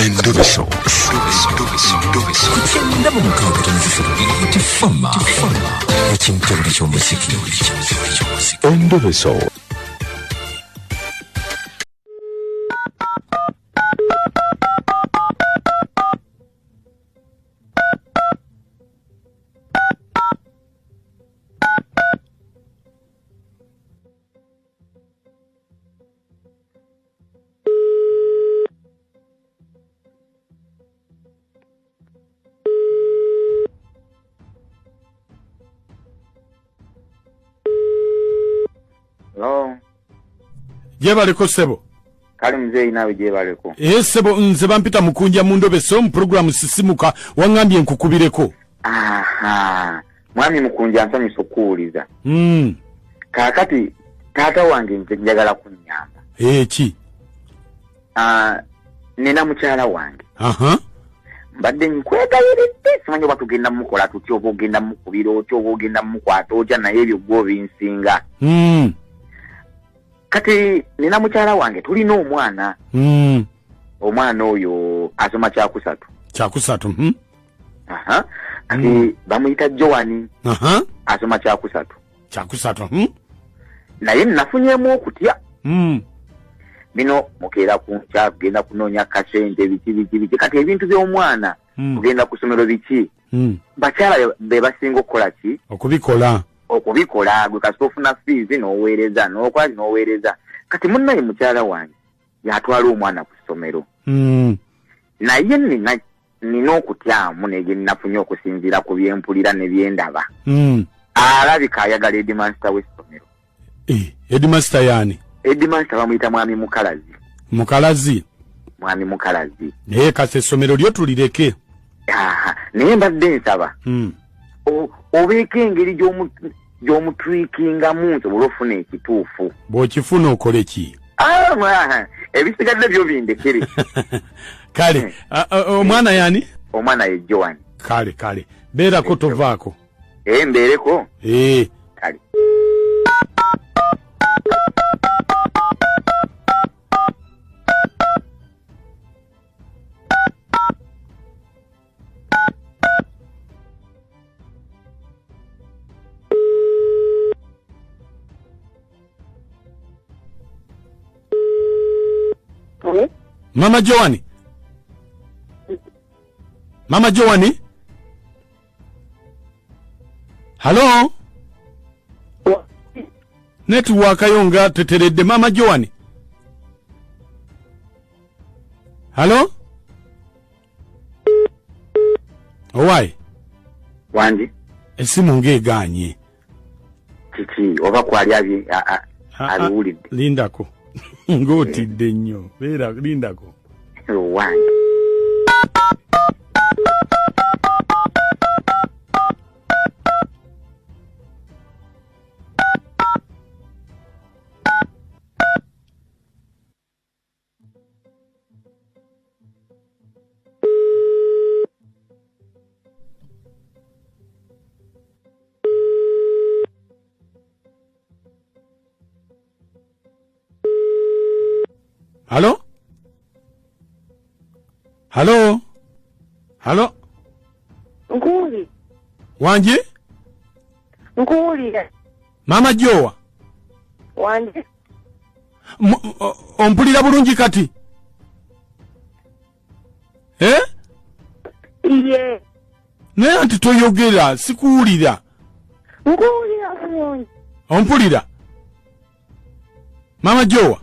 Endoveso. Kutenda mu mukabiri nzifuru tifama. Ekintu ky'omuziki. Endoveso. Jebaleko sebo. Kali mzee nawe jebaleko. Sebo nze bampita mukunja mu Ndoveso mu program sisimuka wangambye nkukubireko. Aha. Mwami mukunja nsami sokuuliza. Kakati tata wange nze njagala kunyamba. Ki? Nina mukyala wange. Mbadde nkwegayiridde simanyi oba tugenda mukola tutyo oba ogenda mukubira otyo oba ogenda mukwata ojja naye ebyo gwo binsinga. Kati nina mukyala wange tulina omwana. Omwana oyo asoma kyakusatu. Kyakusatu. Kati bamuyita Joani. Asoma kyakusatu. Kyakusatu. Naye nafunyemu okutya. Bino mukeera kunkya kugenda kunoonya kasente biki kati ebintu by'omwana kugenda ku ssomero biki. Bakyala be basinga okukola ki? Okubikola gwe kasita ofuna fees n'oweereza n'oweereza kati munnaye mukyala wange yatwala omwana ku ssomero. Naye nina okutyamu negye nnafunye okusinziira ku byempulira ne byendaba. Alabika ayagala headmaster w'essomero. Headmaster yaani? Headmaster bamuyita mwami Mukalazi. Mwami Mukalazi. Naye kati essomero lyo tulireke. Naye mbadde nsaba. Obeeko engeri gy'omutwikingamu nsobola ofuna ekituufu. Bw'okifuna okole ki? Ebisigadde byo bindekere. Kale, omwana yani? Omwana ye Joani. Kale. Beerako tovaako. Mbeereko? Kale. Mama Joani? Mama Joani? Hello? Network ayonga teteredde Mama Joani? Hello? Owai? Wanji? Esimu ngeganye. Kiki oba kwali aliwulidde. Lindako. Ngotidde nnyo. Beera lindako. Wanji. Halo? Nkuli. Wanje? Nkuli. Mama Jowa? Wanje? Ompulira bulungi kati? Iye. Naye anti toyogera, sikuwulira. Nkuwulira bulungi. Ompulira? Mama Jowa?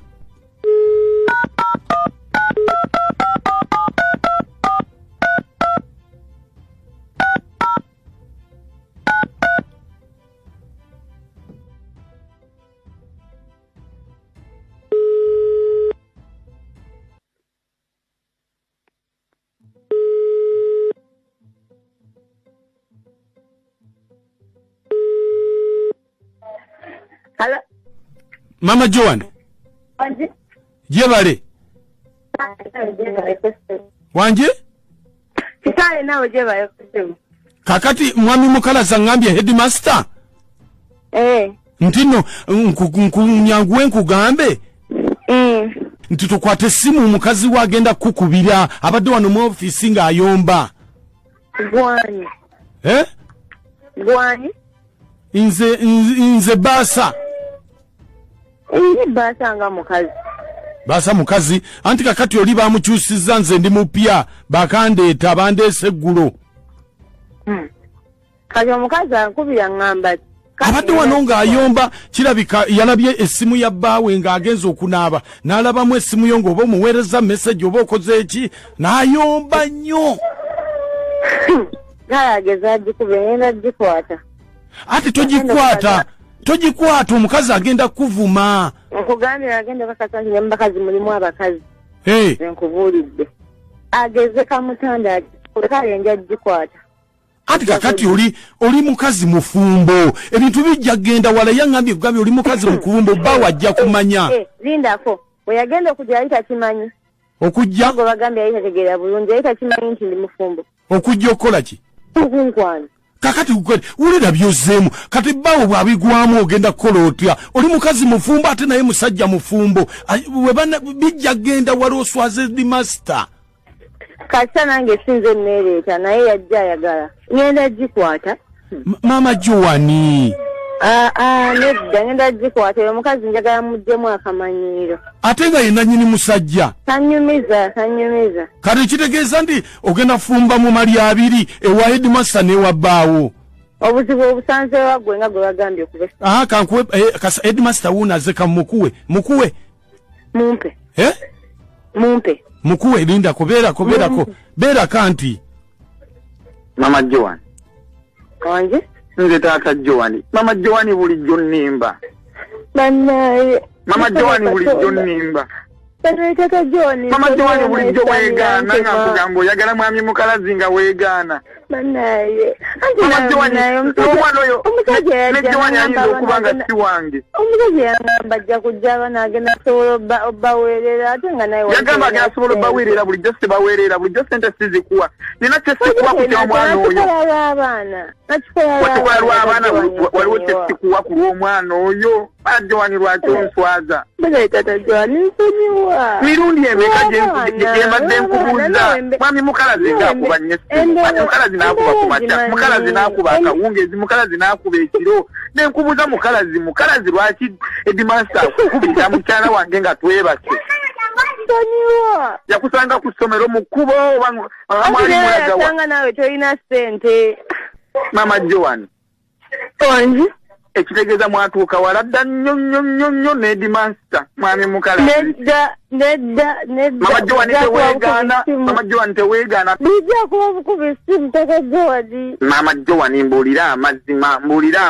Hello? Mama Joan? Wanje? Jebale? Wanje? Kitale nawe jebale kusema. Kakati mwami Mukalazi ngambye headmaster? Eh. Ntino nkunyanguwe nkugambe? nti tukwate simu omukazi we agenda kukubira abadde wano mu office ng'ayomba. Gwani. Gwani. Nze Baasa. Baasa nga mukazi. Baasa mukazi anti kakati oli bamukyusizza nze ndi mupya bakandeeta bandeese eggulo. Kati omukazi ankubira ngamba abadde wano ng'ayomba kirabika yalabye essimu ya bbaawe ng'agenza okunaaba n'alabamu essimu yo ng'oba omuweereza message oba okoze eki n'ayomba nnyo. Gayageza agikube ngenda gikwata. Ati togikwata omukazi agenda kuvuma. Nkugambye agenda bakasanje ne mbakazi mulimu abakazi. Nkubuulidde. Ageze kamutanda kale nja gikwata. Ati kakati oli mukazi mufumbo ebintu bijja genda wala yangambye kugambye oli mukazi mufumbo bawa ajja kumanya. Lindako we yagenda okujja ayita kimanyi. Okujja ngo bagambye ayita tegeera bulungi ayita kimanyi nti ndi mufumbo. Okujja okola ki? Okunkwani. Kakati kukweli ulira byozeemu kati bawo bwabigwamu ogenda kukola otya oli mukazi mufumbo ate naye musajja mufumbo webana bijja genda wala oswaze di master. Kasa nange sinze nereeta naye yajja ayagala ngenda gikwata. Mama Joani. Nedda ngenda gikwata omukazi njagala mujjemu akamanyiiro. Ate nga yenna nnyini musajja. Sanyumiza. Kati kitegeeza nti ogenda fumba mu mali abiri ewa headmaster n'ewa bbaawo. Obuzibu obusanze waggwe nga gwe bagambye okube. Kankuwe kasa headmaster wuunaze kamukuwe. Mumpe. Mumpe. Mukuwe linda kubeerako beera kanti. Mama Joan. Wanje? Nze taata Joan. Mama Joan bulijjo nnimba. Bannaye. Mama Joan bulijjo nnimba. Tata Joan. Mama Joan bulijjo weegaana nga nkugamba oyagala mwami mukalazi nga weegaana. Bannaye. Mama Joan omwana oyo ne Joan ayinza okuba nga si wange. Omukazi yangamba ajja kujja abaana agenda kusobola obbaweerera ate nga naye yagamba agenda kusobola obbaweerera bulijjo sibaweerera bulijjo sente sizikuwa nina kyesikuwa ku ky'omwana oyo watikola lw'abaana waliwo kyesikuwa ku lw'omwana oyo Joan lwaki onswaza tata Joan nsonyiwa mirundi emeka gyembadde nkubuuza mwami mukalazi ng'akuba nnyo essimu mukalazi n'akuba ku makya mukalazi n'akuba akawungeezi mukalazi n'akuba ekiro nenkubuuza mukalazi lwaki edimasta akukubira mukyala wange nga twebase yakusanga ku ssomero mu kkubo yasanga nawe tolina ssente Mama Joan onzi ekitegeeza mwatuuka wala dda nnyo n'edimaster mwami mukalazi nedda Mama Joan teweegaana bijja kuba bukuba essimu taka Joan Mama Joan mbuulira amazima nkugamba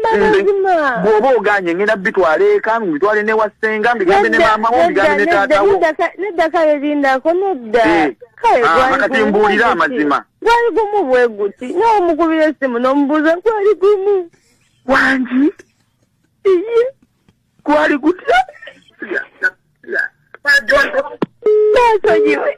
amazima bw'oba oganye ngenda bitwala eka mbitwale ne wassenga mbigambe ne maama wo mbigambe ne taatawo nedda kale lindako nedda kati mbuulira amazima gwali gumu bwe guti n'omukubira essimu n'omubuuza gwali gumu wangi gwali gutya nasonyiwe